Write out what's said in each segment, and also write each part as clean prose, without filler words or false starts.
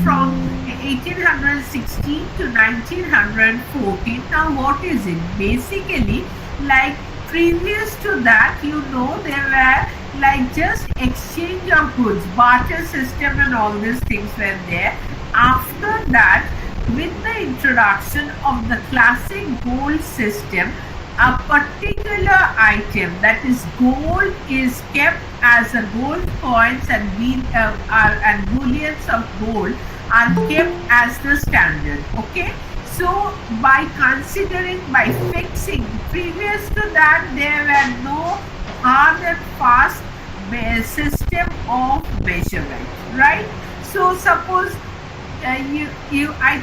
from 1816 to 1914. Now what is it? Basically, like previous to that, there were like just exchange of goods, barter system and all these things were there. After that, with the introduction of the classic gold system, a particular item, that is gold, is kept as a gold coins and bullions of gold are kept as the standard. Okay, so by fixing, previous to that there were no hard and fast system of measurement, right? So suppose I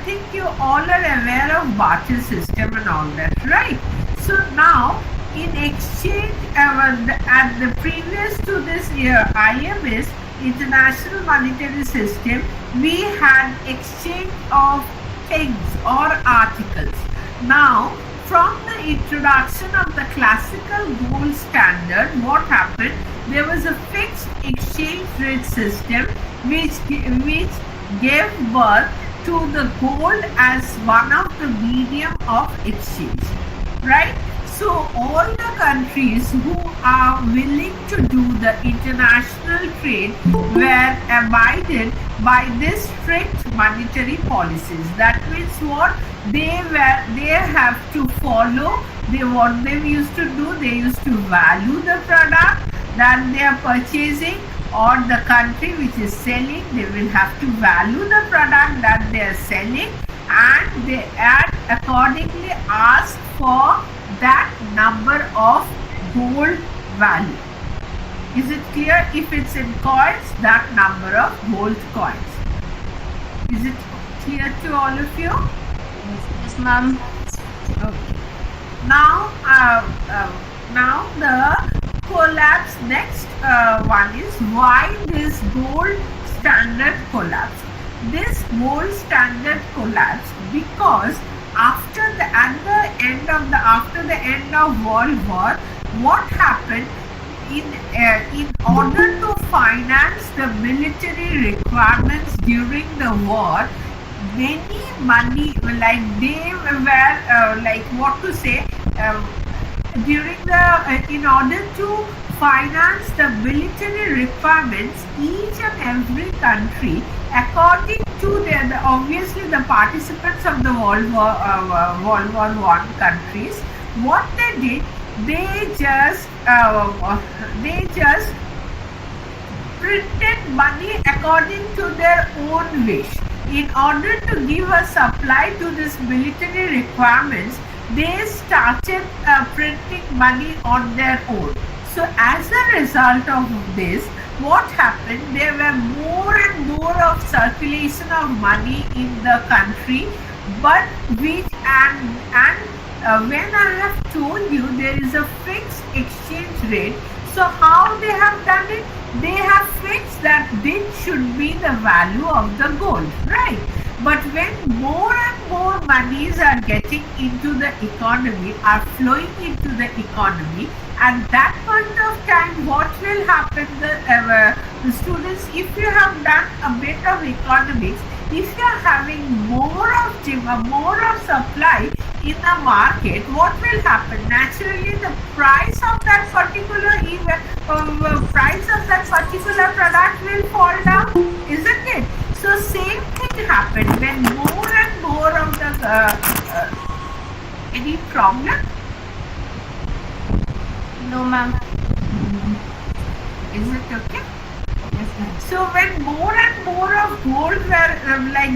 think you all are aware of barter system and all that, right? So now in exchange, at the previous to this year, IMS, International Monetary System, we had exchange of things or articles. Now from the introduction of the classical gold standard, what happened? There was a fixed exchange rate system which gave birth to the gold as one of the medium of exchange, right? So all the countries who are willing to do the international trade were abided by this strict monetary policies. That means what? They have to follow. What they used to do, they used to value the product that they are purchasing, or the country which is selling, they will have to value the product that they are selling, and they accordingly ask for that number of gold value. Is it clear? If it's in coins, that number of gold coins. Is it clear to all of you? Yes, ma'am. Okay. Now the collapse. Next one is why this gold standard collapsed. This gold standard collapsed because after the end of World War, what happened? In order to finance the military requirements during the war, many money, like they were in order to finance the military requirements, each and every country, according to obviously the participants of the World War I countries, what they did, they just printed money according to their own wish. In order to give a supply to this military requirements, they started printing money on their own. So as a result of this, what happened? There were more and more of circulation of money in the country, but when I have told you there is a fixed exchange rate, so how they have done it? They have fixed that this should be the value of the gold, right? But when more and more monies are getting into the economy, are flowing into the economy, at that point of time, what will happen? The students, if you have done a bit of economics, if you are having more of supply in the market, what will happen? Naturally, the price of that particular product will fall down, isn't it? So same thing happened when more and more of the any problem? No, ma'am. Is it okay? Yes, ma'am. So when more and more of gold were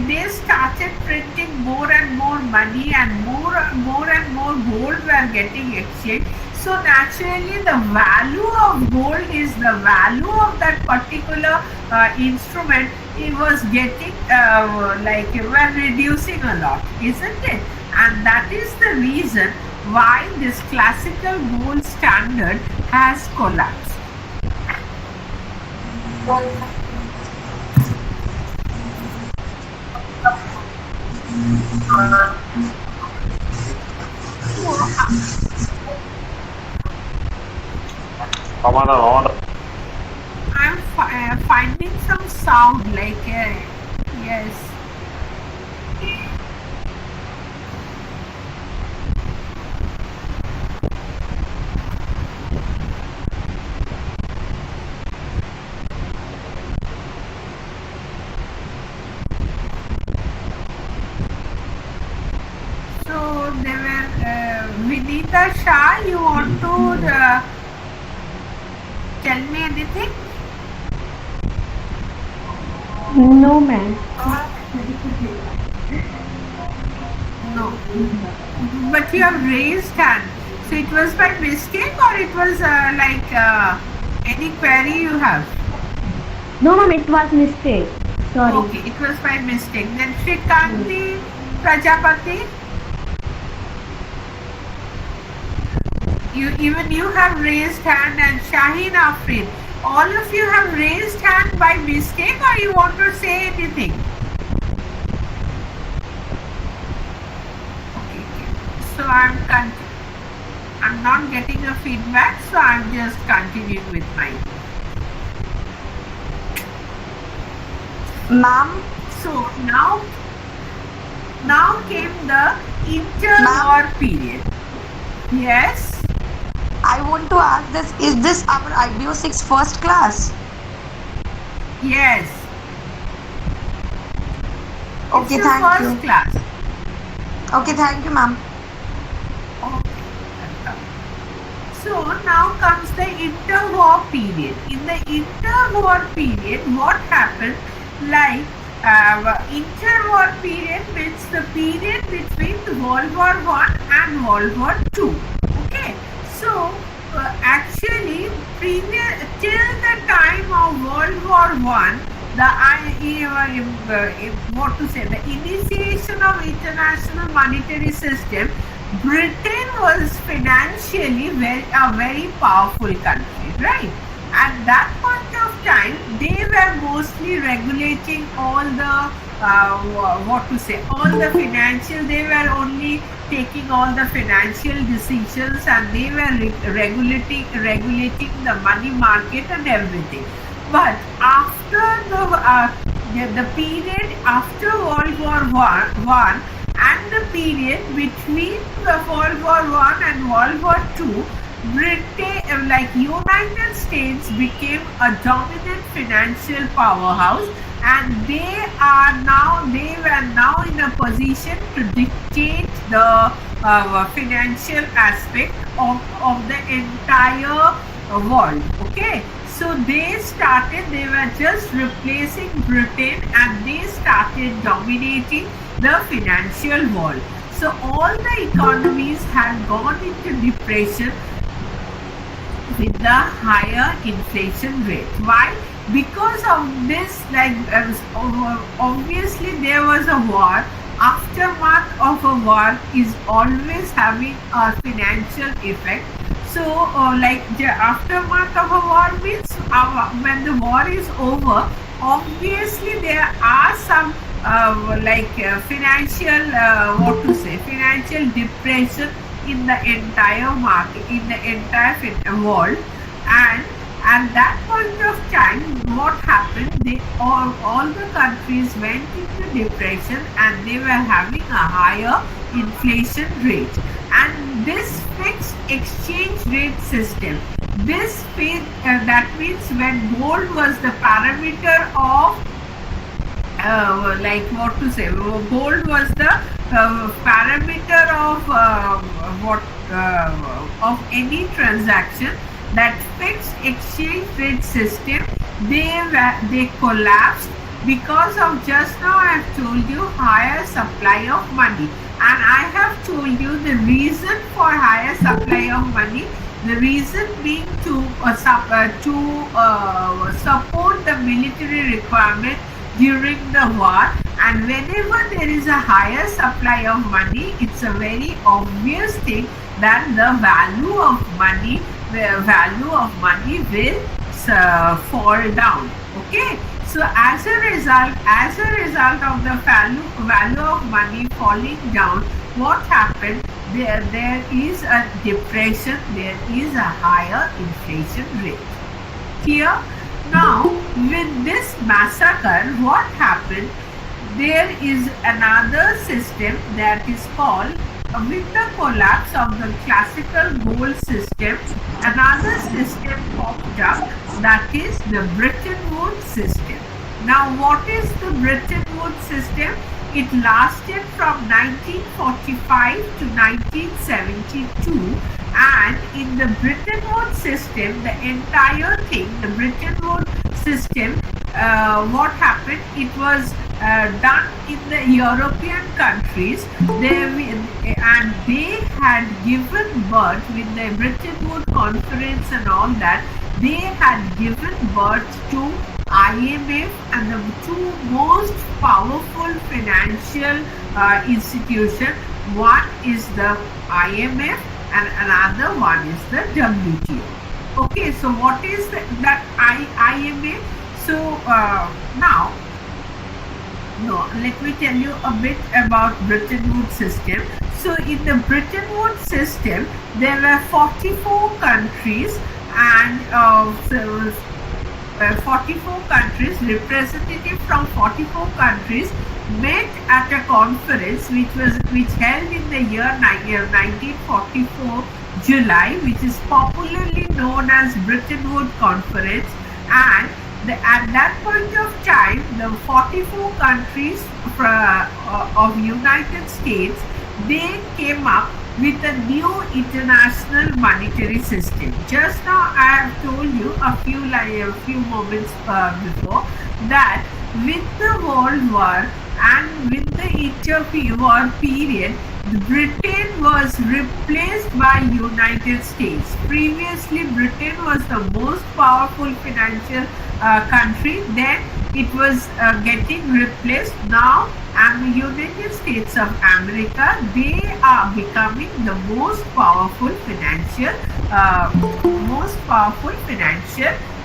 they started printing more and more money, and more and more gold were getting exchanged. So naturally, the value of gold is the value of that particular instrument. It was getting were reducing a lot, isn't it? And that is the reason why this classical gold standard has collapsed. I'm finding some sound yes. Mr. Shah, you want to tell me anything? No, ma'am. No. But you have raised hand. So it was by mistake or it was any query you have? No, ma'am, it was mistake. Sorry. Okay, it was by mistake. Then Srikanti Prajapati. You have raised hand, and Shaheen Afrin. All of you have raised hand by mistake, or you want to say anything? Okay. So I'm not getting a feedback, so I'm just continuing with mine. Ma'am, So now came the interwar period. Yes. I want to ask this, is this our IGNOU 6 first class? Yes. Okay, It's your thank first you. class. Okay, thank you, ma'am. Okay. So now comes the interwar period. In the interwar period, what happened? Like interwar period means the period between World War I and World War II. Okay. So actually, till the time of World War I, the initiation of international monetary system, Britain was financially a very powerful country, right? At that point of time, they were mostly regulating all the all the financial. They were only taking all the financial decisions, and they were regulating the money market and everything. But after the period after World War I and the period between the World War I and World War II, Britain, like United States, became a dominant financial powerhouse, and they were now in a position to dictate the financial aspect of the entire world. Okay. So they were just replacing Britain, and they started dominating the financial world. So all the economies had gone into depression with the higher inflation rate. Why? Because of this, obviously there was a war. Aftermath of a war is always having a financial effect. So, the aftermath of a war means when the war is over, obviously there are some financial depression in the entire market, in the entire world. And at that point of time, what happened? All the countries went into depression, and they were having a higher inflation rate. And this fixed exchange rate system, that means when gold was the parameter of gold was the parameter of any transaction. That fixed exchange rate system, they collapsed because of, just now I have told you, higher supply of money. And I have told you the reason for higher supply of money, the reason being to support the military requirement during the war. And whenever there is a higher supply of money, it's a very obvious thing that the value of money will fall down. Okay. So as a result of the value of money falling down, what happened? There is a depression, there is a higher inflation rate. Here, now with this massacre, what happened? There is another system that is called, with the collapse of the classical gold system, another system popped up, that is the Bretton Woods system. Now, what is the Bretton Woods system? It lasted from 1945 to 1972, and in the Bretton Woods system, the entire thing, the Bretton Woods system, what happened? It was done in the European countries. And they had given birth with the Bretton Woods Conference and all that. They had given birth to IMF and the two most powerful financial institutions. One is the IMF and another one is the WTO. Okay, so what is that IMF? So now, let me tell you a bit about Bretton Woods system. So in the Bretton Woods system, there were 44 countries and 44 countries, representatives from 44 countries met at a conference which held in the year 1944 July, which is popularly known as Bretton Woods Conference. And at that point of time, the 44 countries of United States, they came up with a new international monetary system. Just now I have told you a few moments before that with the World War and with the interwar period, Britain was replaced by United States. Previously, Britain was the most powerful financial country. Then it was getting replaced. Now, and the United States of America, they are becoming the most powerful financial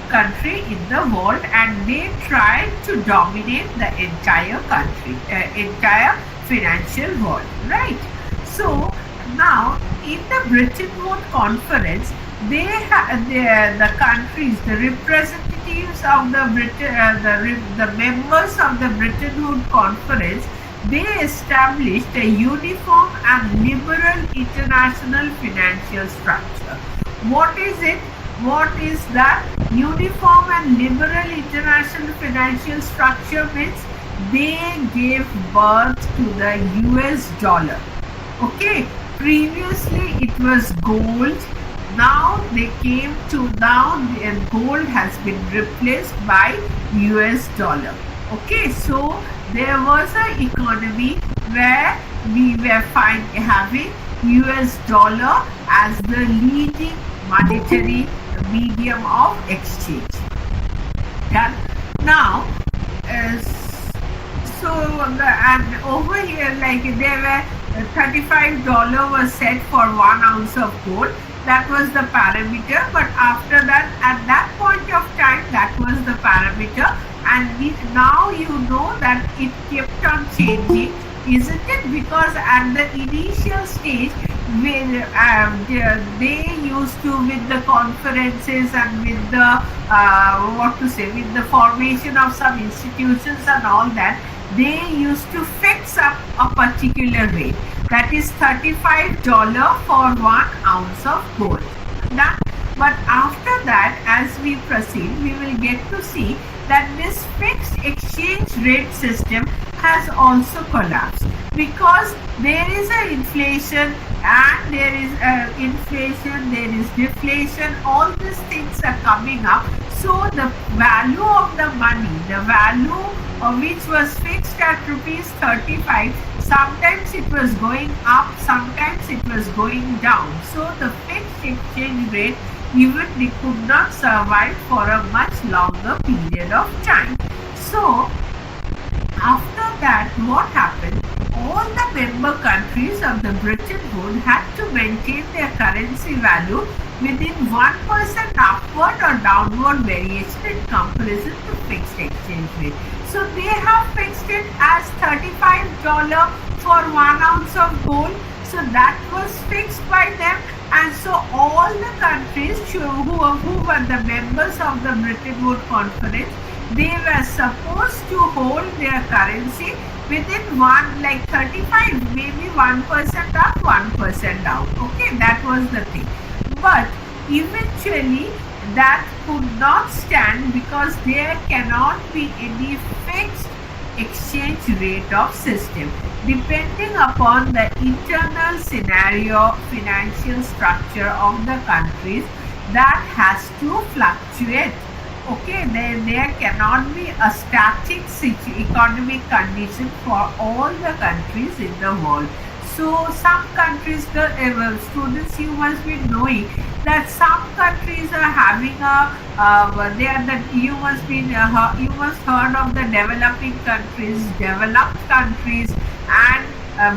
country in the world, and they tried to dominate the entire country, entire financial world, right? So now in the Bretton Woods Conference, they the countries, the representatives of the the members of the Bretton Woods Conference, they established a uniform and liberal international financial structure. What is it? What is that? Uniform and liberal international financial structure means they gave birth to the US dollar. Okay, previously it was gold. Now they came to gold has been replaced by US dollar. Okay, so there was an economy where we were having US dollar as the leading monetary medium of exchange. Done. Now, and over here, like there were $35 was set for 1 ounce of gold. That was the parameter. But after that, at that point of time, that was the parameter. And now you know that it kept on changing, isn't it? Because at the initial stage, when they used to, with the conferences and with the with the formation of some institutions and all that, they used to fix up a particular rate, that is $35 for 1 ounce of gold. But after that, as we proceed, we will get to see that this fixed exchange rate system has also collapsed, because there is an inflation and there is there is deflation, all these things are coming up. So the value of the money, the value of which was fixed at rupees 35, sometimes it was going up, sometimes it was going down. So the fixed exchange rate, even they could not survive for a much longer period of time. So after that, what happened? All the member countries of the Bretton Woods had to maintain their currency value within 1% upward or downward variation in comparison to fixed exchange rate. So they have fixed it as $35 for 1 ounce of gold. So that was fixed by them, and so all the countries who were the members of the Bretton Woods Conference, they were supposed to hold their currency within 35, maybe 1% up, 1% down. Okay, that was the thing. But eventually that could not stand, because there cannot be any fixed exchange rate of system. Depending upon the internal scenario, financial structure of the countries, that has to fluctuate. Okay, there cannot be a static economic condition for all the countries in the world. So some countries, students, you must be knowing that some countries are having they are the you must heard of the developing countries, developed countries, and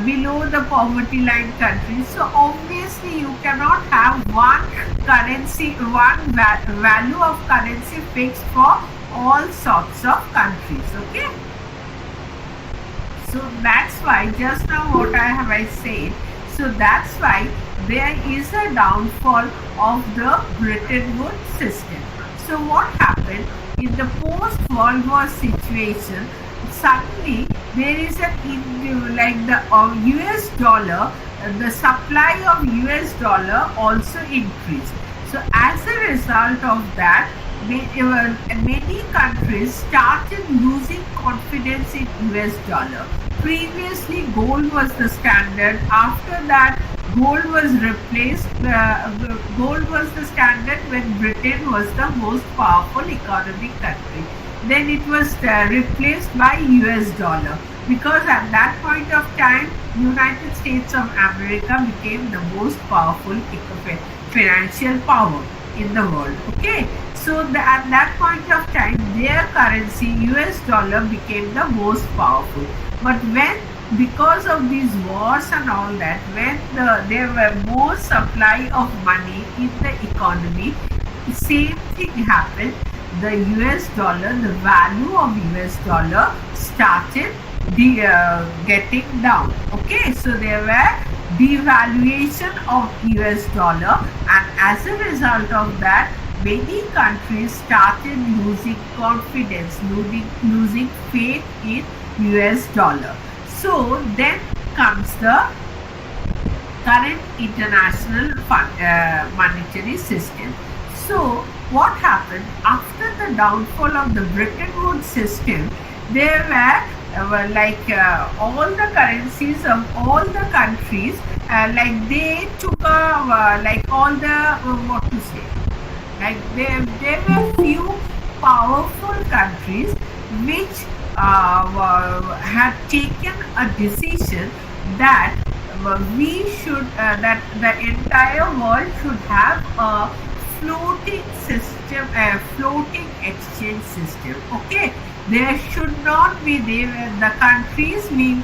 below the poverty line countries. So obviously you cannot have one currency, one value of currency fixed for all sorts of countries. Okay. So that's why just now what I said. So that's why there is a downfall of the Bretton Woods system. So what happened in the post-World War situation? Suddenly there is like the US dollar, the supply of US dollar also increased. So as a result of that, many countries started losing confidence in US dollar. Previously gold was the standard. After that gold was replaced. Gold was the standard when Britain was the most powerful economic country. Then it was replaced by US dollar, because at that point of time United States of America became the most powerful financial power in the world. Okay, so at that point of time their currency US dollar became the most powerful. But when, because of these wars and all that, when there were more supply of money in the economy, the same thing happened. The US dollar, the value of US dollar started getting down. Okay, so there were devaluation of US dollar, and as a result of that, many countries started losing confidence, losing faith in US dollar. So then comes the current international monetary system. So what happened after the downfall of the Bretton Woods system? There were all the currencies of all the countries, like they took all the what to say, like there were few powerful countries which had taken a decision that we should that the entire world should have a floating system, a floating exchange system. Okay, there should not be the countries. We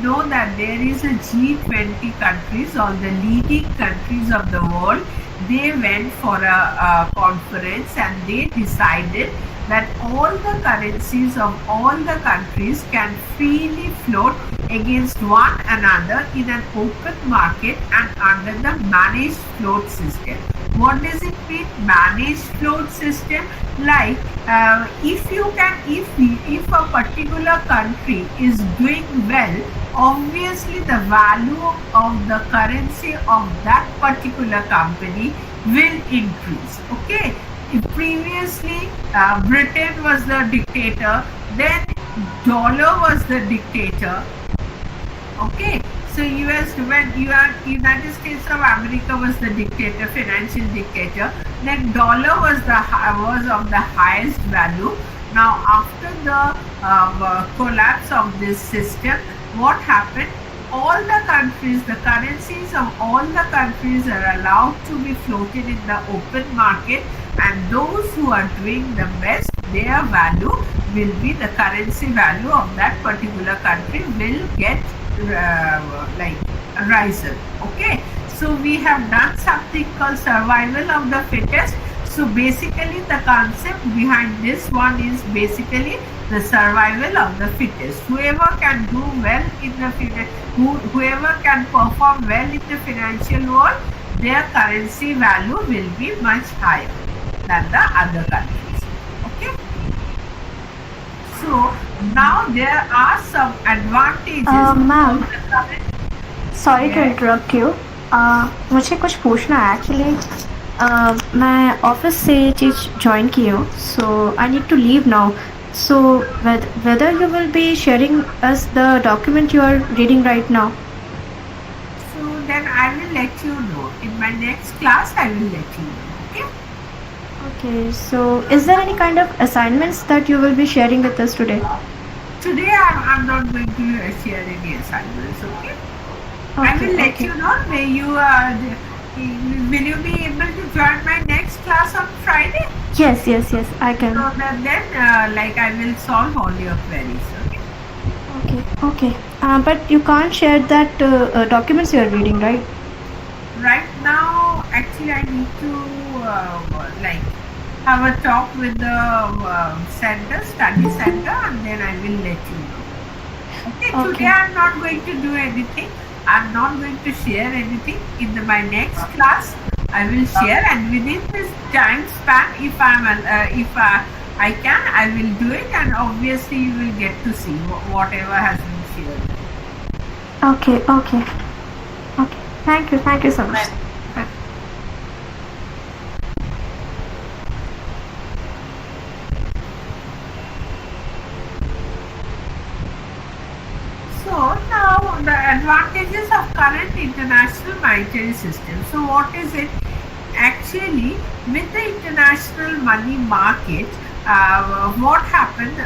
know that there is a G20 countries, or the leading countries of the world. They went for a conference and they decided that all the currencies of all the countries can freely float against one another in an open market and under the managed float system. What does it mean, managed float system? Like if a particular country is doing well, obviously the value of the currency of that particular company will increase. Okay, previously Britain was the dictator, then dollar was the dictator. Okay, so when United States of America was the dictator, financial dictator, then dollar was of the highest value. Now after the collapse of this system, what happened? All the countries, the currencies of all the countries are allowed to be floated in the open market, and those who are doing the best, their value will be the currency value of that particular country will get risen. Okay, so we have done something called survival of the fittest. So basically the concept behind this one is basically the survival of the fittest. Whoever can do well in the whoever can perform well in the financial world, their currency value will be much higher than the other countries. Okay. So now there are some advantages. Ma'am, of the current. Sorry to interrupt you. मुझे कुछ पूछना है actually. मैं office से ये चीज़ join की हूँ, so I need to leave now. So whether you will be sharing us the document you are reading right now? So then I will let you know. In my next class, I will let you know. Okay? Okay, so is there any kind of assignments that you will be sharing with us today? Today I'm not going to share any assignments. Okay? I Okay, will let okay. you know. Will you be able to join my next class on Friday? Yes, yes, yes, I can. So then like I will solve all your queries. Okay? Okay, okay. But you can't share that documents you are reading, right? Right now, actually, I need to like have a talk with the study center, and then I will let you know. Okay, Okay. today I'm not going to do anything. I'm not going to share anything. In my next class, I will share, and within this time span, if I can, I will do it, and obviously you will get to see whatever has been shared. Okay, okay. Okay. Thank you so much. So now the advantages of current international monetary system. So what is it? Actually, with the international money market, what happened?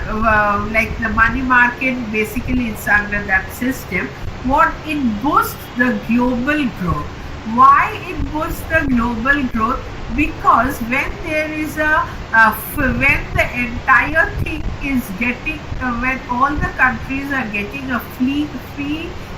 Like the money market, basically it's under that system. What it boosts the global growth. Why it boosts the global growth? Because when there is when the entire thing is getting, when all the countries are getting a free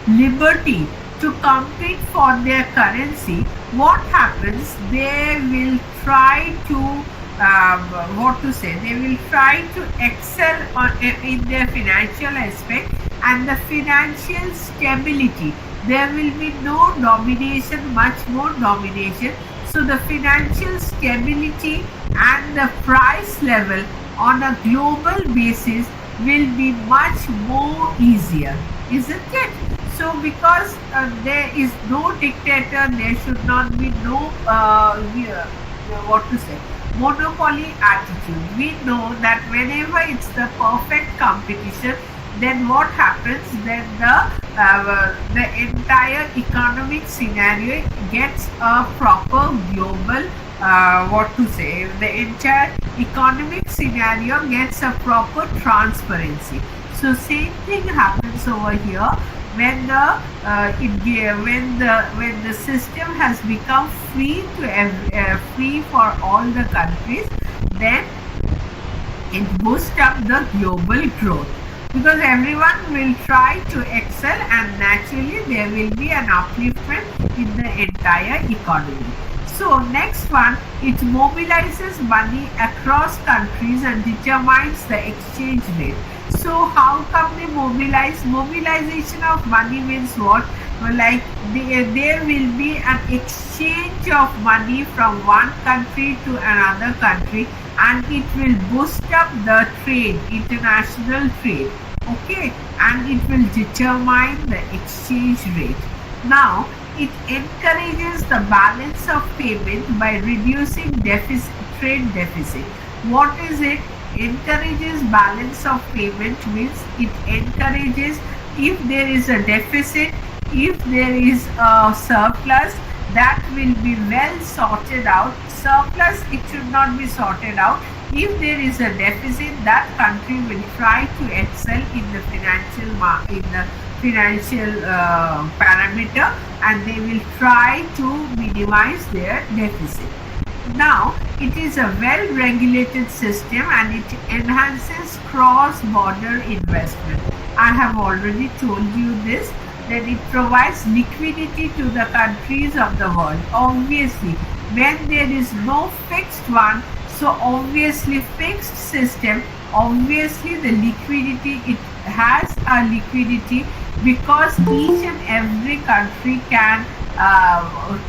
liberty to compete for their currency, what happens? They will try to they will try to excel in their financial aspect and the financial stability. There will be no domination, much more domination. So the financial stability and the price level on a global basis will be much more easier, isn't it? So because there is no dictator, there should not be no monopoly attitude. We know that whenever it's the perfect competition, then what happens? Then the entire economic scenario gets a proper global the entire economic scenario gets a proper transparency. So same thing happens over here when the system has become free for all the countries. Then it boosts up the global growth because everyone will try to excel, and naturally there will be an upliftment in the entire economy. So next one, it mobilizes money across countries and determines the exchange rate. So how come they mobilize? Mobilization of money means what? Well, like there will be an exchange of money from one country to another country, and it will boost up the trade, international trade. Okay, and it will determine the exchange rate. Now it encourages the balance of payment by reducing trade deficit. What is it? Encourages balance of payment means it encourages, if there is a deficit, if there is a surplus, that will be well sorted out. Surplus, it should not be sorted out. If there is a deficit, that country will try to excel in the financial parameter, and they will try to minimize their deficit. Now, it is a well-regulated system and it enhances cross-border investment. I have already told you this, that it provides liquidity to the countries of the world. Obviously, when there is no fixed one, so obviously fixed system, obviously the liquidity, it has a liquidity because each and every country can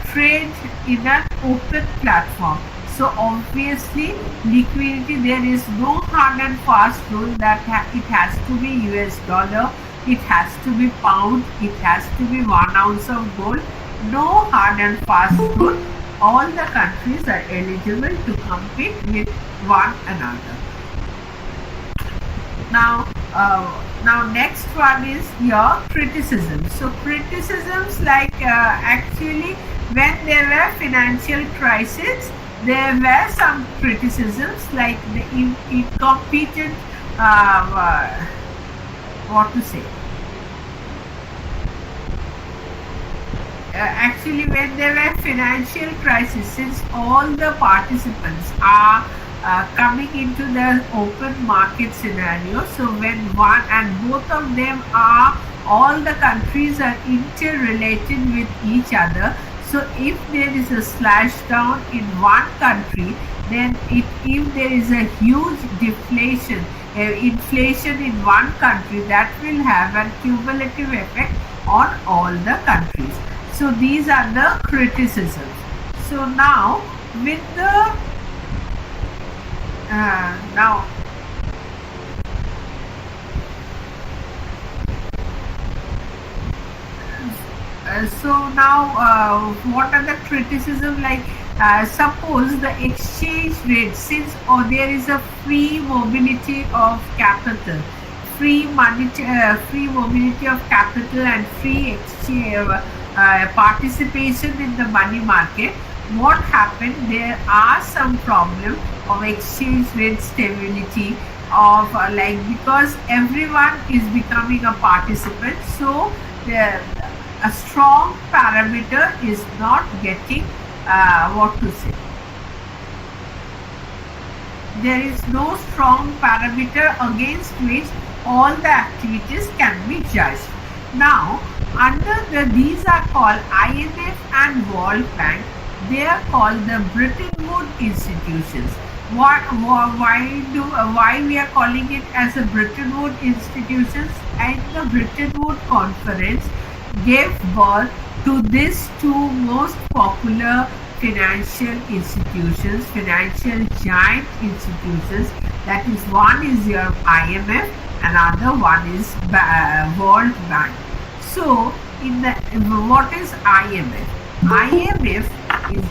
trade in an open platform. So obviously liquidity, there is no hard and fast rule that it has to be US dollar, it has to be pound, it has to be 1 ounce of gold. No hard and fast rule. All the countries are eligible to compete with one another. Now next one is your criticism. So criticisms like actually when there were financial crisis, there were some criticisms like the incompetent what to say. Actually, when there were financial crisis, since all the participants are coming into the open market scenario, so when one and both of them are, all the countries are interrelated with each other. So if there is a slash down in one country, then if there is a huge deflation, inflation in one country, that will have a cumulative effect on all the countries. So these are the criticisms. So now with the what are the criticism like? Suppose the exchange rate, since there is a free mobility of capital, free mobility of capital and free exchange participation in the money market, what happened? There are some problem of exchange rate stability of because everyone is becoming a participant, so a strong parameter is not getting what to say. There is no strong parameter against which all the activities can be judged. Now, under these are called IMF and World Bank. They are called the Bretton Woods institutions. Why we are calling it as a Bretton Woods institutions? And the Bretton Woods Conference gave birth to these two most popular financial institutions, financial giant institutions. That is, one is your IMF, another one is World Bank. So, what is IMF? IMF is,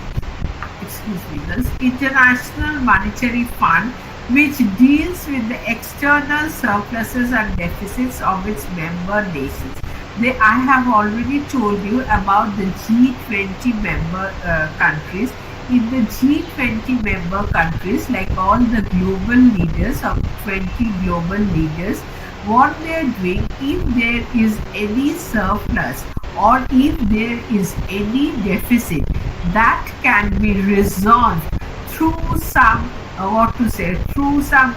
this International Monetary Fund, which deals with the external surpluses and deficits of its member nations. I have already told you about the G20 member countries. In the G20 member countries, like all the global leaders of 20 global leaders, what they are doing, if there is any surplus or if there is any deficit, that can be resolved through some through some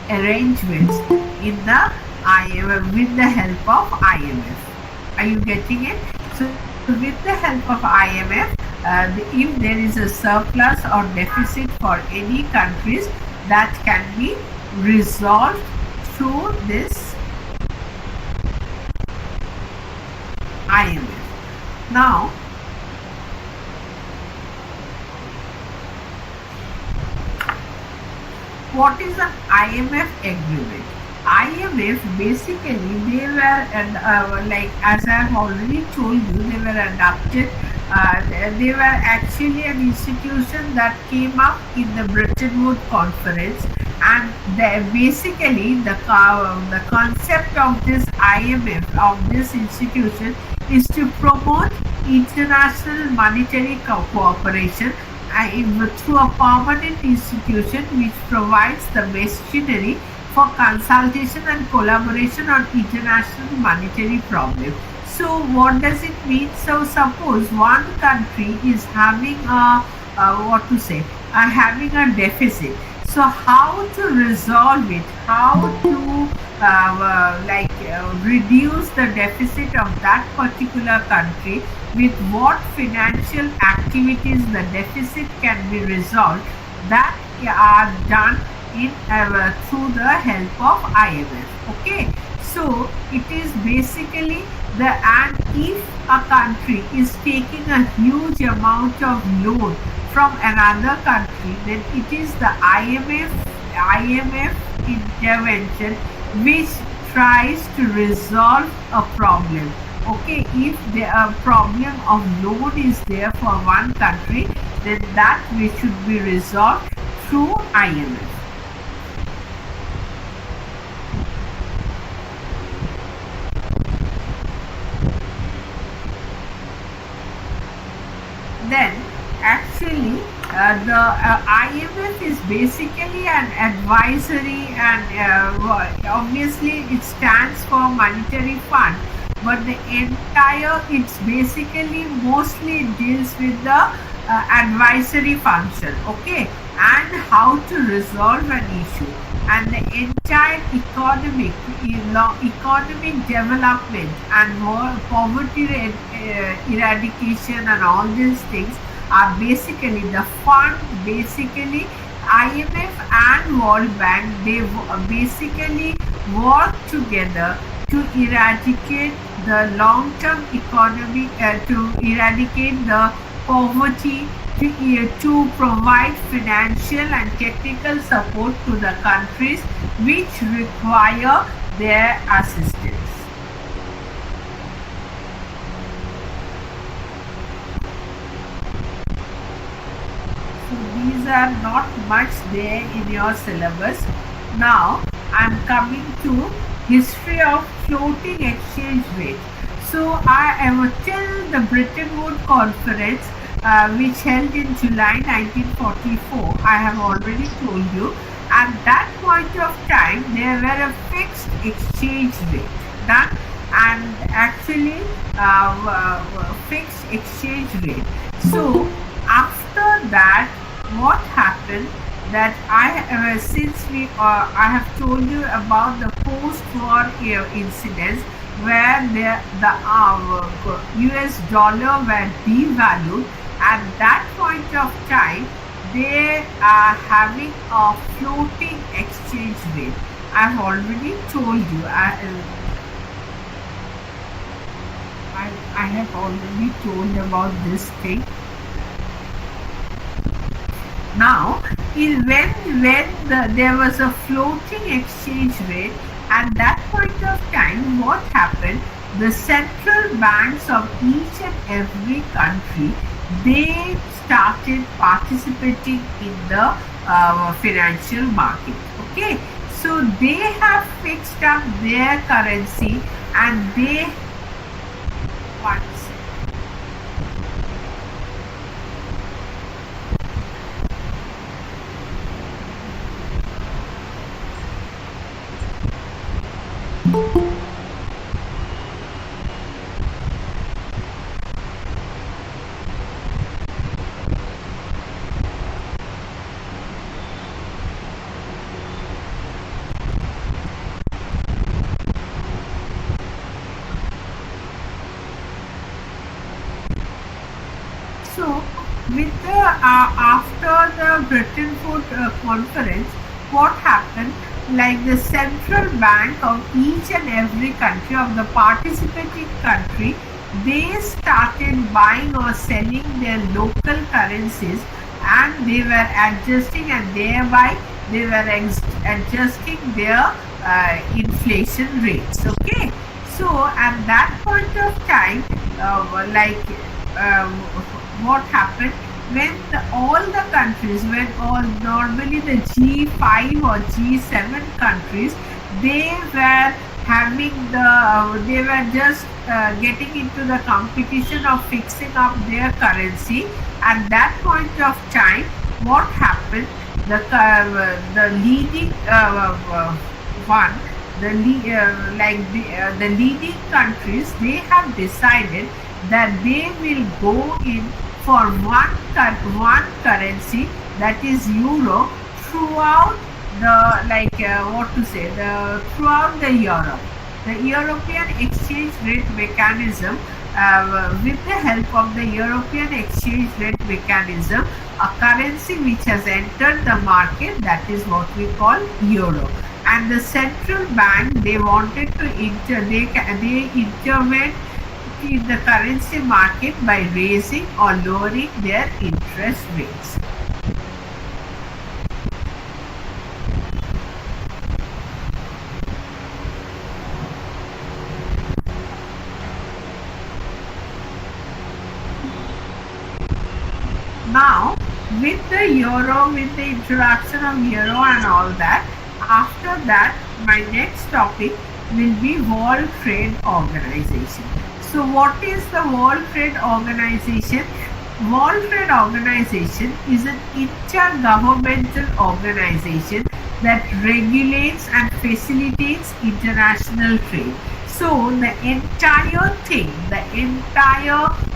arrangements in the IMF, with the help of IMF. Are you getting it? So with the help of IMF, if there is a surplus or deficit for any countries, that can be resolved through this IMF. Now, what is an IMF agreement? IMF basically, they were as I have already told you, they were adopted. They were actually an institution that came up in the Bretton Woods Conference, and basically the concept of this IMF, of this institution, is to promote international monetary cooperation through a permanent institution which provides the machinery for consultation and collaboration on international monetary problems. So what does it mean? So suppose one country is having having a deficit. So how to resolve it? How to reduce the deficit of that particular country? With what financial activities the deficit can be resolved? That are done through the help of IMF. Okay, so it is basically and if a country is taking a huge amount of loan from another country, then it is the IMF intervention which tries to resolve a problem. Okay, if the problem of loan is there for one country, then that should be resolved through IMF. IMF is basically an advisory, and obviously it stands for monetary fund, but the entire, it's basically mostly deals with the advisory function, okay, and how to resolve an issue, and the entire economic development and more poverty eradication and all these things are basically the fund. Basically IMF and World Bank, they basically work together to eradicate the long-term economy, to eradicate the poverty, to provide financial and technical support to the countries which require their assistance. So these are not much there in your syllabus. Now I am coming to history of floating exchange rate. So I am till the Bretton Woods Conference, which held in July 1944, I have already told you. At that point of time, there were a fixed exchange rate done, and actually fixed exchange rate. So after that, what happened? That I have told you about the post-war incidents where the US dollar were devalued. At that point of time, they are having a floating exchange rate. I have already told you. I have already told about this thing. Now, there was a floating exchange rate, at that point of time, what happened? The central banks of each and every country, they started participating in the financial market. Okay, so they have fixed up their currency, and they So, with the after the Bretton Woods Conference, what happened? Like the central bank of each and every country, of the participating country, they started buying or selling their local currencies, and they were adjusting, and thereby they were adjusting their inflation rates. Okay, so at that point of time, what happened? When all the countries, normally the G5 or G7 countries, they were having they were just getting into the competition of fixing up their currency. At that point of time, what happened? The leading one, the leading countries, they have decided that they will go in for one currency, that is euro, throughout throughout the Europe. The European exchange rate mechanism, with the help of the European exchange rate mechanism, a currency which has entered the market, that is what we call euro. And the central bank, they wanted to they intervened in the currency market by raising or lowering their interest rates. Now, with the euro, with the introduction of euro and all that, after that, my next topic will be World Trade Organization. So what is the World Trade Organization? World Trade Organization is an intergovernmental organization that regulates and facilitates international trade. So the entire thing,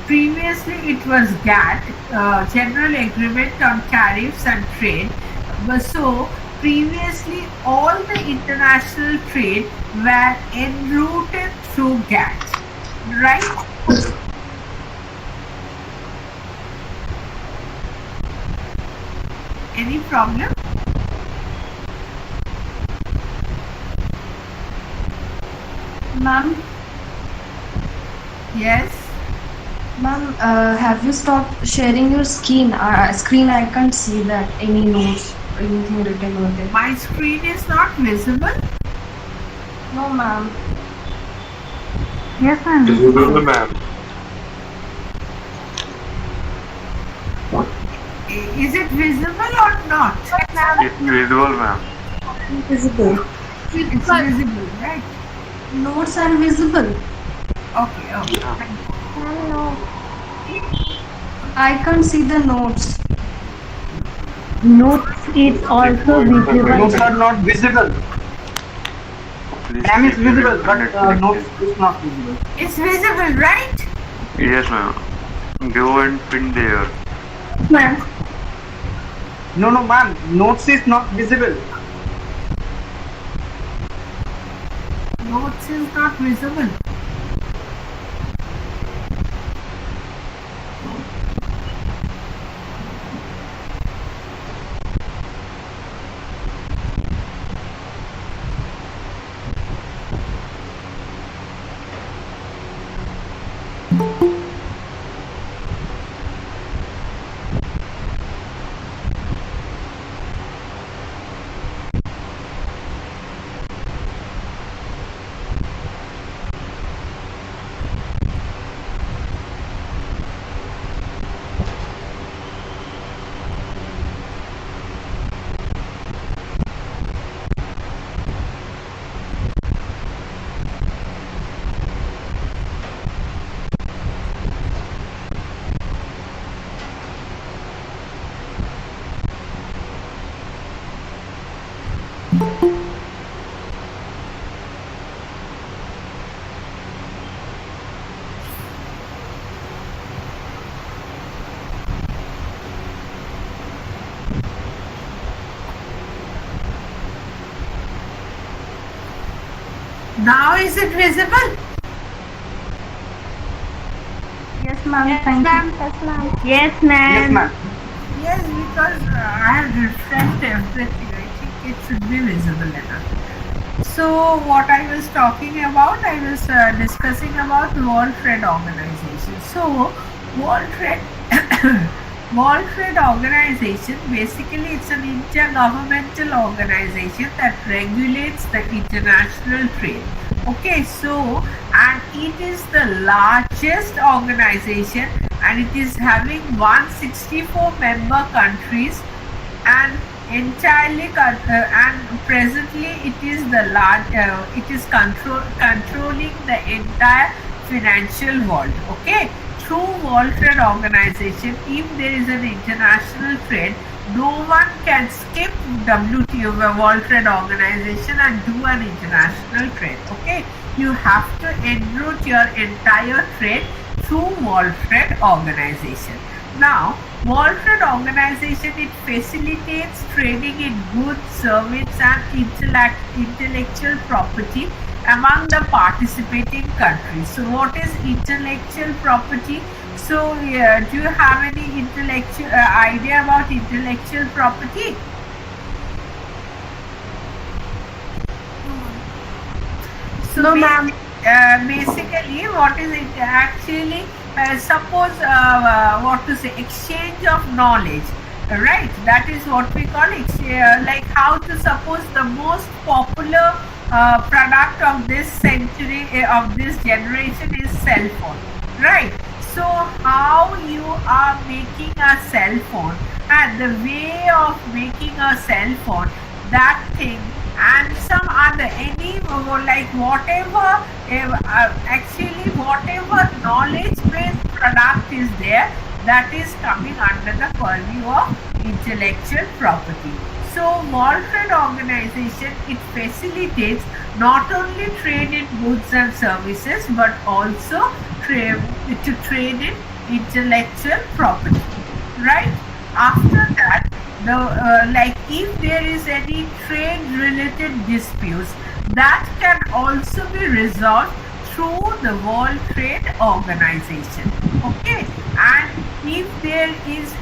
previously it was GATT, General Agreement on Tariffs and Trade. So previously all the international trade were enrouted through GATT, right? Any problem? Ma'am, Yes. ma'am, have you stopped sharing your screen? I can't see that any notes or anything written over there. My screen is not visible. No, ma'am. Yes, ma'am. Visible, ma'am. Is it visible or not? It's visible, ma'am. Visible. It's visible, right? Notes are visible. Okay, okay. Thank you. I can't see the notes. Notes is also visible. Notes are not visible. Please Ma'am is check your visible, but internet notes connection. is not visible. It's visible, right? Yes, ma'am. Go and pin there. Ma'am. No, ma'am. Notes is not visible. Notes is not visible. Now is it visible? Yes, ma'am. Thank you. Yes, Yes, ma'am. ma'am. Yes, because I have refreshed everything. I think it should be visible enough. So what I was talking about, I was discussing about World Trade Organization. So World Trade World Trade Organization, basically it's an intergovernmental organization that regulates the international trade. Okay, so and it is the largest organization and it is having 164 member countries and entirely and presently it is the controlling the entire financial world. Okay, through World Trade Organization, if there is an international trade, no one can skip WTO, World Trade Organization, and do an international trade. Okay, you have to enroute your entire trade through World Trade Organization. Now, World Trade Organization, it facilitates trading in goods, services and intellectual property among the participating countries. So what is intellectual property? So do you have any intellectual idea about intellectual property? So No, ma'am. basically what is it actually? Suppose what to say, exchange of knowledge, right? That is what we call like how to suppose the most popular product of this century, of this generation is cell phone, right? So how you are making a cell phone and the way of making a cell phone, that thing and some other any like whatever actually whatever knowledge based product is there, that is coming under the purview of intellectual property. So World Trade Organization, it facilitates not only trade in goods and services but also trade in intellectual property, right? After that, like if there is any trade related disputes, that can also be resolved through the World Trade Organization. Okay, and if there is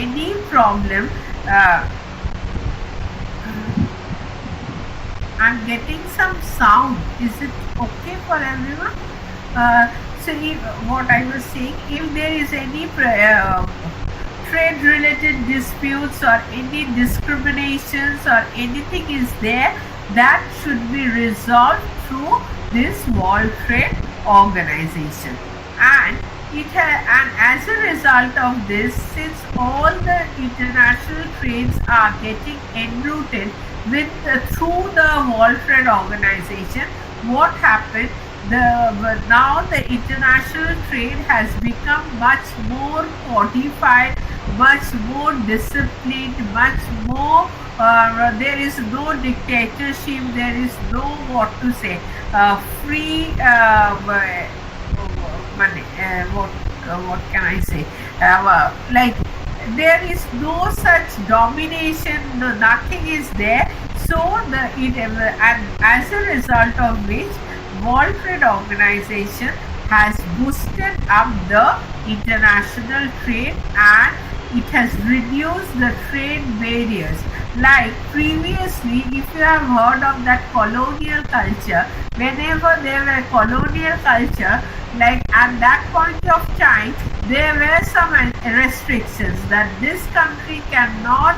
any problem, I'm getting some sound. Is it okay for everyone? So what I was saying, if there is any trade related disputes or any discriminations or anything is there, that should be resolved through this World Trade Organization. And and as a result of this, since all the international trades are getting enrooted through the World Trade Organization, what happened? Now the international trade has become much more codified, much more disciplined, much more. There is no dictatorship. There is no free. What can I say? Like there is no such domination. Nothing is there. So and as a result of which, World Trade Organization has boosted up the international trade and it has reduced the trade barriers. Like previously, if you have heard of that colonial culture, whenever there were colonial culture, like at that point of time, there were some restrictions that this country cannot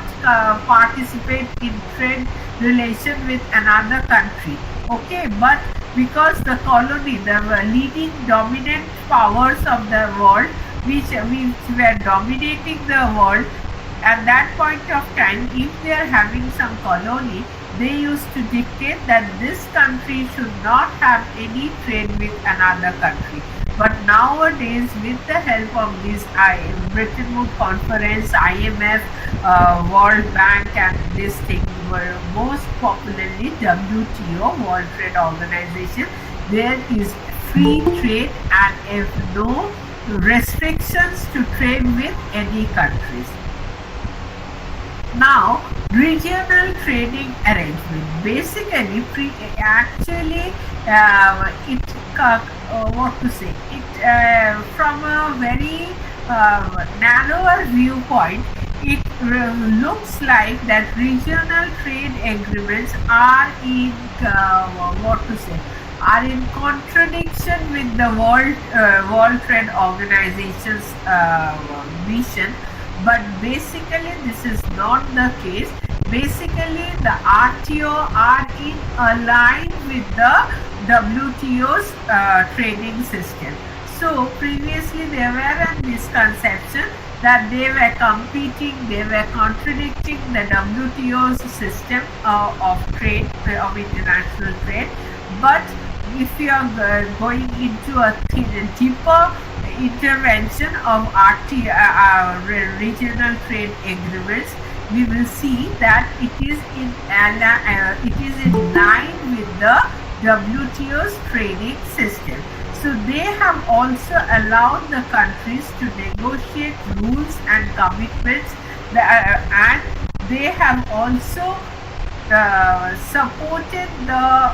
participate in trade relation with another country. Okay, but because the colony, the leading dominant powers of the world, which were dominating the world at that point of time, if they are having some colony, they used to dictate that this country should not have any trade with another country. But nowadays, with the help of this Bretton Woods Conference, IMF, World Bank, and this thing, were most popularly WTO, World Trade Organization, there is free trade and no restrictions to trade with any countries. Now, regional trading arrangement. Basically, from a very narrower viewpoint, it looks like that regional trade agreements are in are in contradiction with the World Trade Organization's vision. But basically, this is not the case. Basically, the RTO are in aligned with the WTO's trading system. So previously, there were a misconception that they were competing, they were contradicting the WTO's system of trade, of international trade. But if you are going into a deeper intervention of regional trade agreements, we will see that it is in line with the WTO's trading system. So they have also allowed the countries to negotiate rules and commitments, and they have also supported the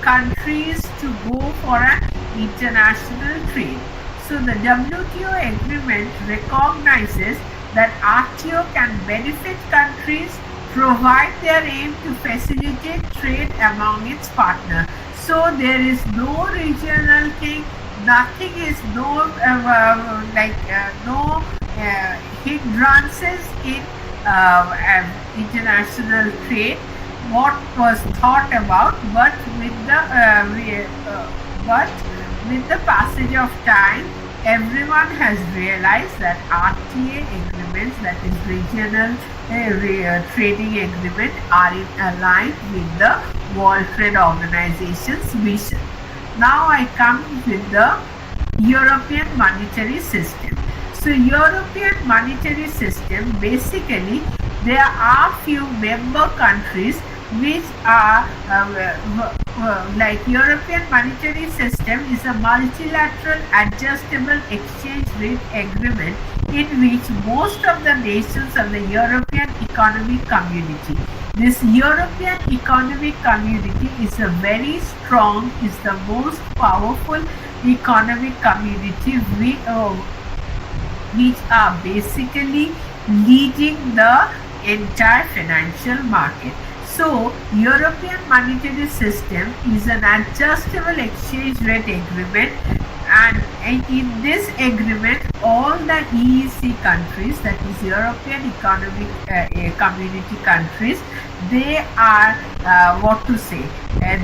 countries to go for an international trade. So the WTO agreement recognizes that RTO can benefit countries provide their aim to facilitate trade among its partners. So there is no regional thing, nothing is no hindrances in international trade. What was thought about, but with the passage of time, everyone has realized that RTA agreements, that is regional trading agreement, are in aligned with the World Trade Organization's vision. Now I come with the European monetary system. So European monetary system, basically there are few member countries which are like European monetary system is a multilateral adjustable exchange rate agreement in which most of the nations of the European Economic Community. This European Economic Community is a very strong, is the most powerful economic community which are basically leading the entire financial market. So, European monetary system is an adjustable exchange rate agreement, and in this agreement all the EEC countries, that is European Economic Community countries, they are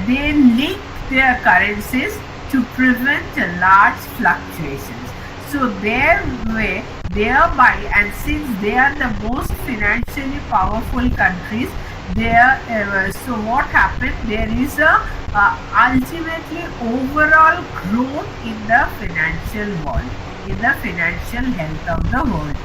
they link their currencies to prevent large fluctuations. So thereby, and since they are the most financially powerful countries, so what happened, there is a ultimately overall growth in the financial world, in the financial health of the world.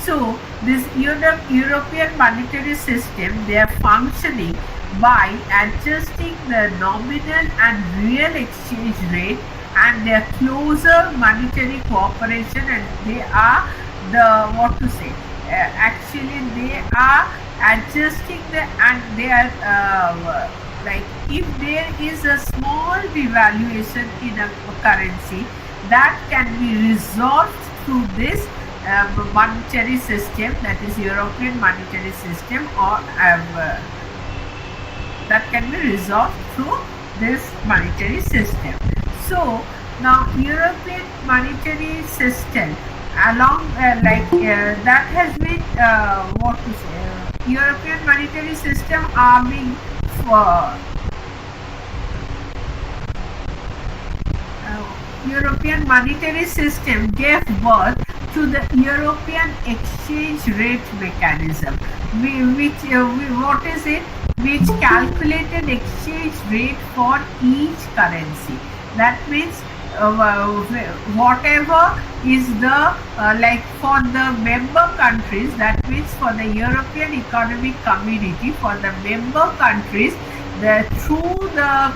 So this European monetary system, they are functioning by adjusting the nominal and real exchange rate, and their closer monetary cooperation, and they are actually they are adjusting and they are like if there is a small devaluation in a currency, that can be resolved through this monetary system, that is European monetary system, or that can be resolved through this monetary system. So now European monetary system along that has been European monetary system are being European monetary system gave birth to the European exchange rate mechanism, which calculated exchange rate for each currency. That means whatever is the for the member countries, that means for the European Economic Community, for the member countries, through the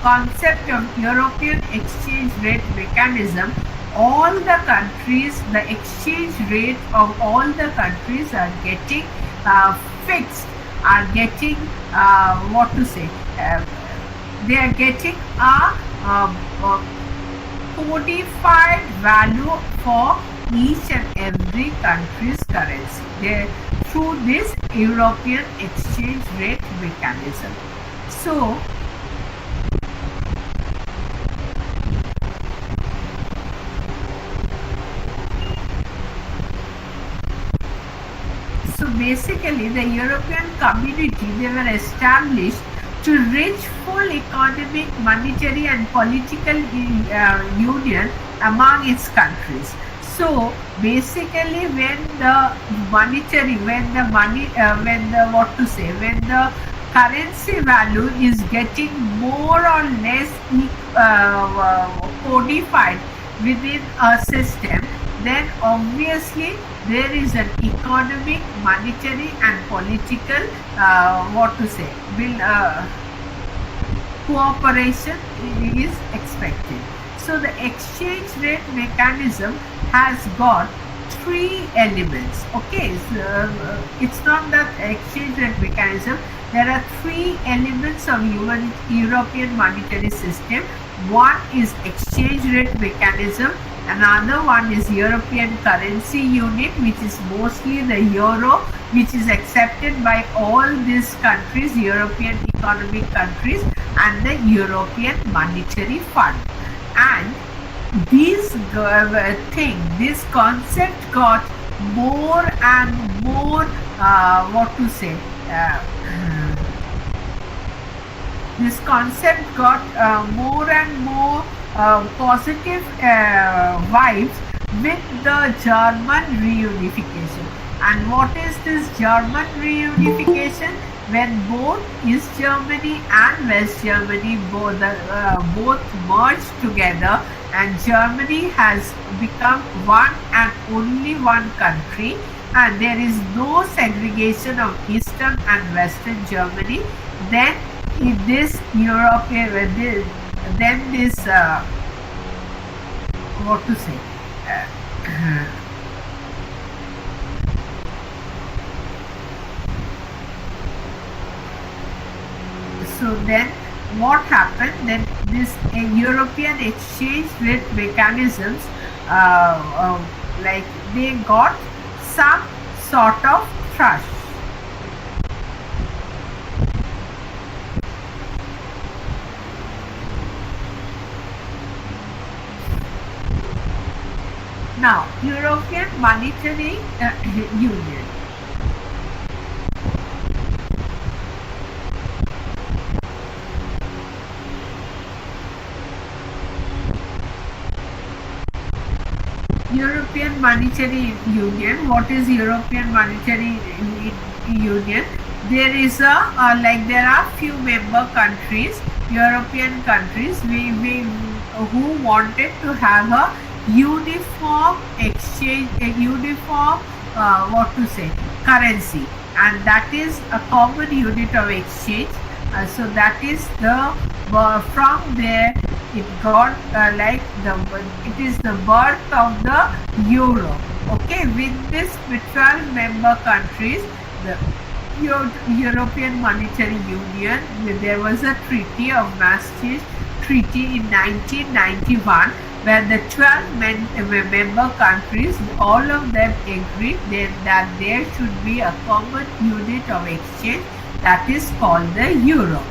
concept of European exchange rate mechanism, all the countries, the exchange rate of all the countries are getting fixed, are getting they are getting a codified value for each and every country's currency through this European exchange rate mechanism. So basically the European community, they were established to reach full economic, monetary and political union among its countries. So basically when the currency value is getting more or less codified within a system, then obviously there is an economic, monetary and political cooperation is expected. So the exchange rate mechanism has got three elements. Okay, so it's not the exchange rate mechanism. There are three elements of European monetary system. One is exchange rate mechanism. Another one is European currency unit, which is mostly the euro, which is accepted by all these countries, European economic countries, and the European monetary fund. And this concept got more and more this concept got more and more positive vibes with the German reunification. And what is this German reunification? when both East Germany and West Germany both merged together and Germany has become one and only one country, and there is no segregation of Eastern and Western Germany, then in this European, then this what to say? So then what happened? Then this European exchange rate mechanisms, like they got some sort of thrush. Now, European Monetary Union. European Monetary Union. What is European Monetary Union? There is there are few member countries, European countries, who wanted to have a uniform exchange, a uniform currency, and that is a common unit of exchange. So that is the from there it got it is the birth of the euro. Okay, with this 12 member countries, the European Monetary Union, there was a treaty of Maastricht treaty in 1991, where the 12 member countries, all of them agreed that there should be a common unit of exchange, that is called the euro.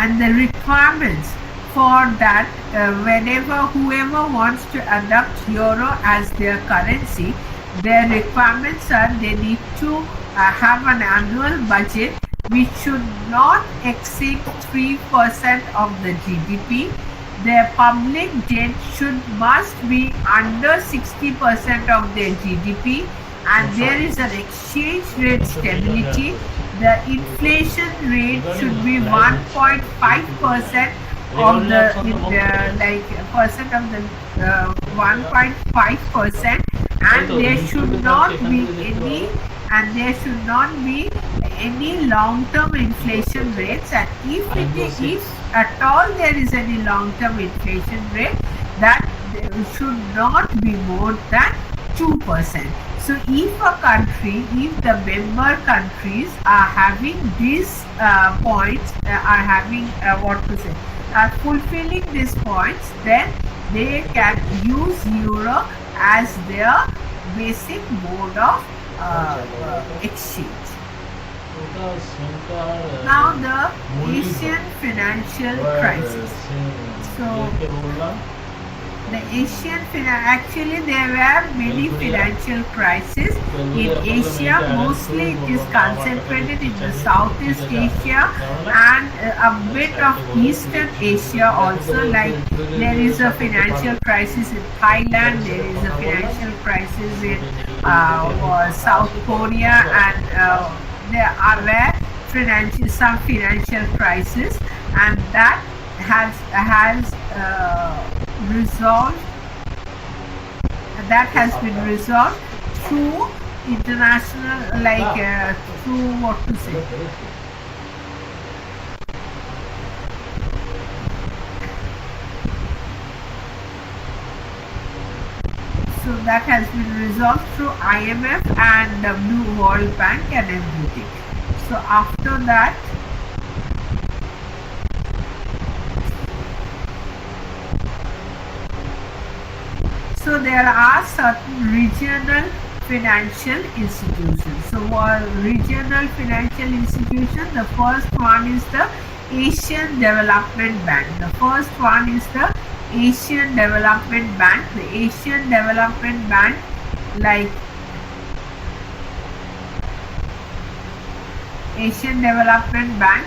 And the requirements for that, whoever wants to adopt euro as their currency, their requirements are they need to have an annual budget which should not exceed 3% of the GDP. Their public debt must be under 60% of their GDP, and there is an exchange rate stability. The inflation rate should be 1.5% of the 1.5%, and there should not be any long-term inflation rates, and if at all there is any long-term inflation rate, that should not be more than 2%. So if the member countries are having these points, are fulfilling these points, then they can use euro as their basic mode of exchange. Now the Asian financial crisis. So the actually there were many financial crises in Asia. Mostly it is concentrated in the Southeast Asia and a bit of Eastern Asia also. Like there is a financial crisis in Thailand, there is a financial crisis in South Korea, and there are some financial crisis, and that has been resolved through international, So that has been resolved through IMF and World Bank and everything. So after that, so there are certain regional financial institutions. So regional financial institutions, the first one is the Asian Development Bank. The first one is the Asian Development Bank. The Asian Development Bank, Asian Development Bank,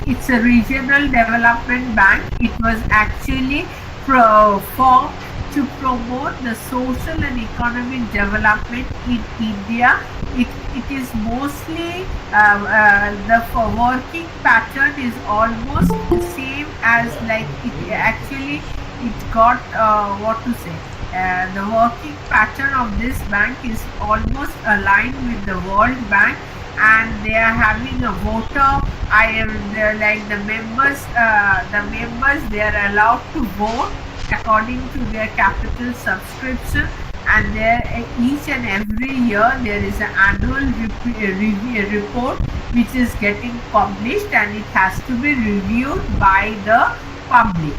it's a regional development bank. It was actually formed to promote the social and economic development in India. It is mostly the working pattern is almost the same as like it actually it got what to say. The working pattern of this bank is almost aligned with the World Bank, and they are having a voter. Like the members. They are allowed to vote according to their capital subscription, and there each and every year there is an annual report which is getting published, and it has to be reviewed by the public.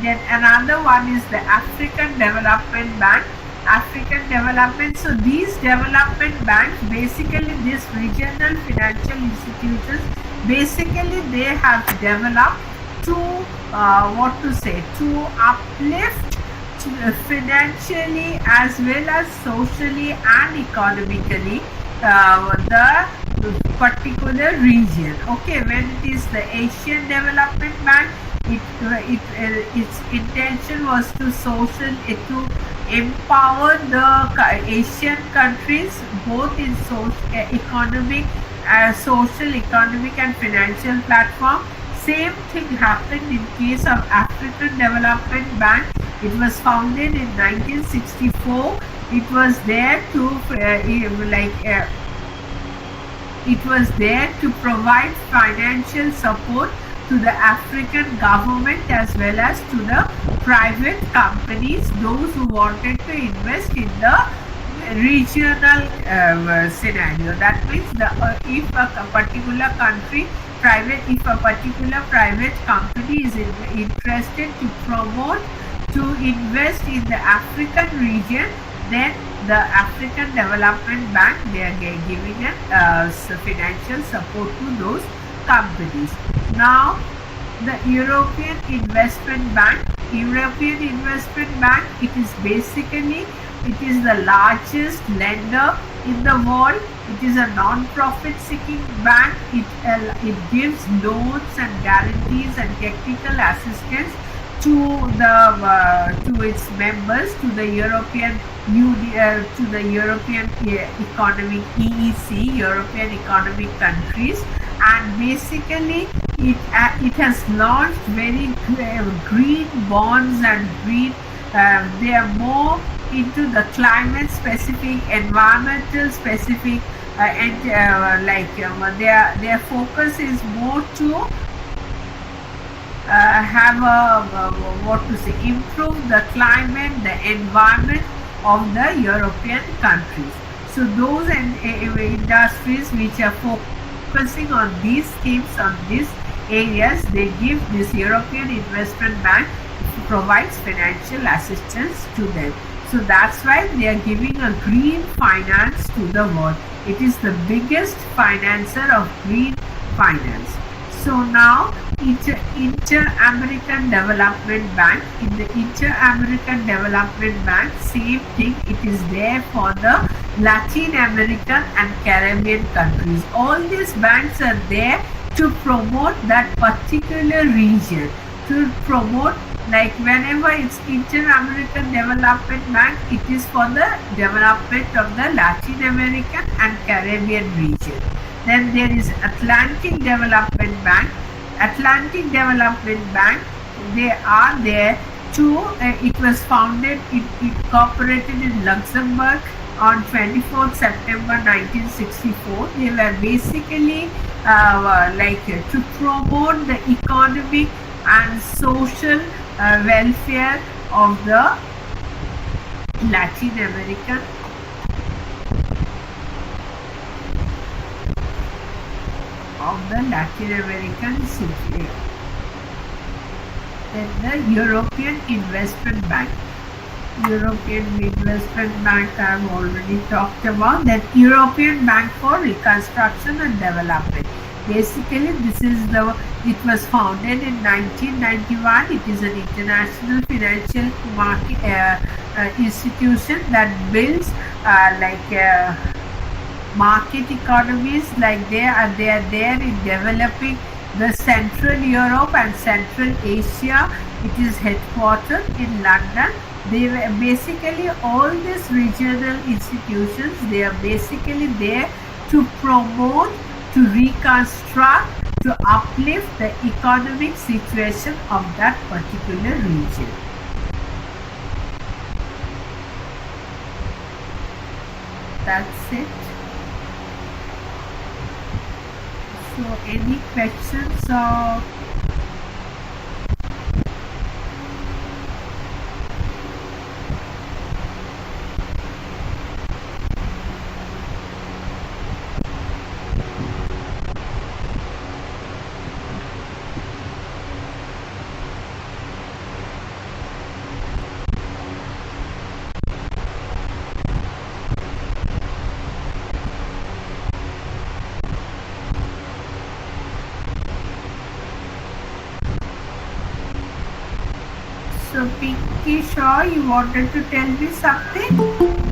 Then another one is the African Development Bank. African Development. So these development banks, basically these regional financial institutions, basically they have developed to to uplift financially as well as socially and economically the particular region. Okay, when it is the Asian Development Bank, its intention was to empower the Asian countries both in social, economic and financial platform. Same thing happened in case of African Development Bank. It was founded in 1964. It was there to provide financial support to the African government as well as to the private companies, those who wanted to invest in the regional scenario. That means if a particular private company is interested to invest in the African region, then the African Development Bank, they are giving financial support to those companies. Now, the European Investment Bank. It is the largest lender in the world. It is a non-profit seeking bank. It gives loans and guarantees and technical assistance to its members, to the European Union, to the European Economic EEC, European Economic countries, and basically it has launched very green bonds and green. They are more into the climate specific, environmental specific, and their focus is more to improve the climate, the environment of the European countries. So those industries which are focusing on these schemes, on these areas, they give this European Investment Bank provides financial assistance to them. So that's why they are giving a green finance to the world. It is the biggest financer of green finance. So now Inter-American Development Bank. In the Inter-American Development Bank, same thing, it is there for the Latin American and Caribbean countries. All these banks are there to promote that particular region, to promote, like whenever it's Inter-American Development Bank, it is for the development of the Latin American and Caribbean region. Then there is Atlantic Development Bank. Atlantic Development Bank, they are there to, it was founded, it incorporated in Luxembourg on 24th September 1964. They were basically to promote the economic and social welfare of the Latin American city. Then the European Investment Bank. European Investment Bank I have already talked about. Then European Bank for Reconstruction and Development. Basically, it was founded in 1991. It is an international financial market institution that builds market economies. Like they are there in developing the Central Europe and Central Asia. It is headquartered in London. They were basically, all these regional institutions, they are basically there to promote, to reconstruct, to uplift the economic situation of that particular region. That's it. So any questions or so Pinky Shaw, you wanted to tell me something?